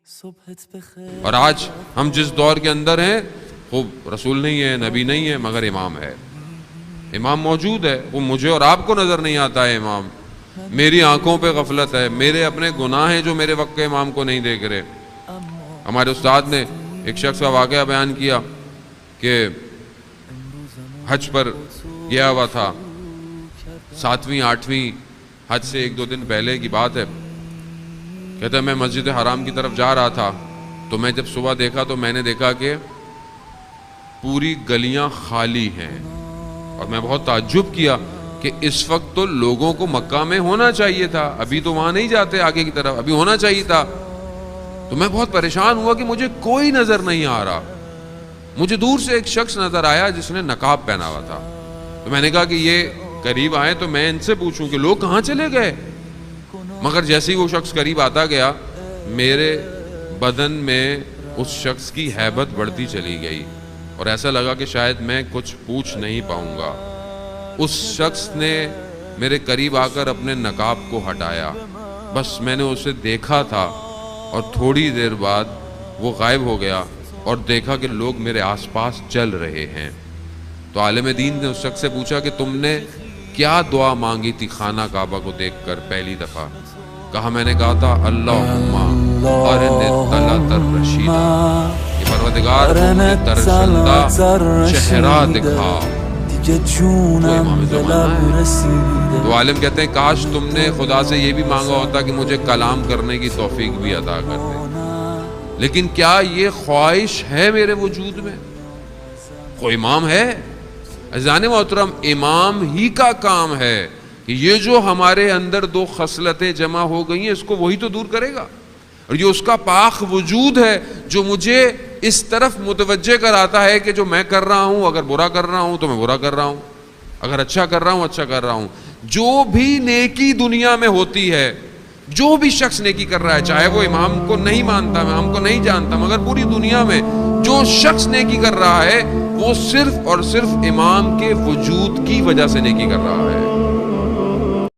اور آج ہم جس دور کے اندر ہیں خوب رسول نہیں ہے، نبی نہیں ہے، مگر امام ہے، امام موجود ہے، وہ مجھے اور آپ کو نظر نہیں آتا ہے امام، میری آنکھوں پہ غفلت ہے، میرے اپنے گناہ ہیں جو میرے وقت کے امام کو نہیں دیکھ رہے۔ ہمارے استاد نے ایک شخص کا واقعہ بیان کیا کہ حج پر گیا ہوا تھا، 7ویں 8ویں حج سے 1-2 دن پہلے کی بات ہے، کہتا ہے میں مسجد حرام کی طرف جا رہا تھا تو میں جب صبح دیکھا تو میں نے دیکھا کہ پوری گلیاں خالی ہیں، اور میں بہت تعجب کیا کہ اس وقت تو لوگوں کو مکہ میں ہونا چاہیے تھا، ابھی تو وہاں نہیں جاتے آگے کی طرف، ابھی ہونا چاہیے تھا۔ تو میں بہت پریشان ہوا کہ مجھے کوئی نظر نہیں آ رہا۔ مجھے دور سے ایک شخص نظر آیا جس نے نقاب پہنا ہوا تھا، تو میں نے کہا کہ یہ قریب آئے تو میں ان سے پوچھوں کہ لوگ کہاں چلے گئے، مگر جیسے ہی وہ شخص قریب آتا گیا میرے بدن میں اس شخص کی ہیبت بڑھتی چلی گئی، اور ایسا لگا کہ شاید میں کچھ پوچھ نہیں پاؤں گا۔ اس شخص نے میرے قریب آ کر اپنے نقاب کو ہٹایا، بس میں نے اسے دیکھا تھا اور تھوڑی دیر بعد وہ غائب ہو گیا، اور دیکھا کہ لوگ میرے آس پاس چل رہے ہیں۔ تو عالم دین نے اس شخص سے پوچھا کہ تم نے کیا دعا مانگی تھی خانہ کعبہ کو دیکھ کر پہلی دفعہ؟ کہا میں نے کہا تھا اللہم ارنی طلعت الرشیدہ، کہ پروردگار مجھے ترسندہ چہرہ دکھا۔ تو امام زمانہ ہے، تو عالم کہتے ہیں کاش تم نے خدا سے یہ بھی مانگا ہوتا کہ مجھے کلام کرنے کی توفیق بھی عطا کر دے، لیکن کیا یہ خواہش ہے میرے وجود میں؟ کوئی امام ہے؟ عزیزان محترم، امام ہی کا کام ہے کہ یہ جو ہمارے اندر 2 خصلتیں جمع ہو گئی ہیں اس کو وہی تو دور کرے گا، اور یہ اس کا پاک وجود ہے جو مجھے اس طرف متوجہ کراتا ہے کہ جو میں کر رہا ہوں، اگر برا کر رہا ہوں تو میں برا کر رہا ہوں، اگر اچھا کر رہا ہوں اچھا کر رہا ہوں۔ جو بھی نیکی دنیا میں ہوتی ہے، جو بھی شخص نیکی کر رہا ہے، چاہے وہ امام کو نہیں مانتا، امام کو نہیں جانتا، مگر پوری دنیا میں جو شخص نیکی کر رہا ہے وہ صرف اور صرف امام کے وجود کی وجہ سے نیکی کر رہا ہے۔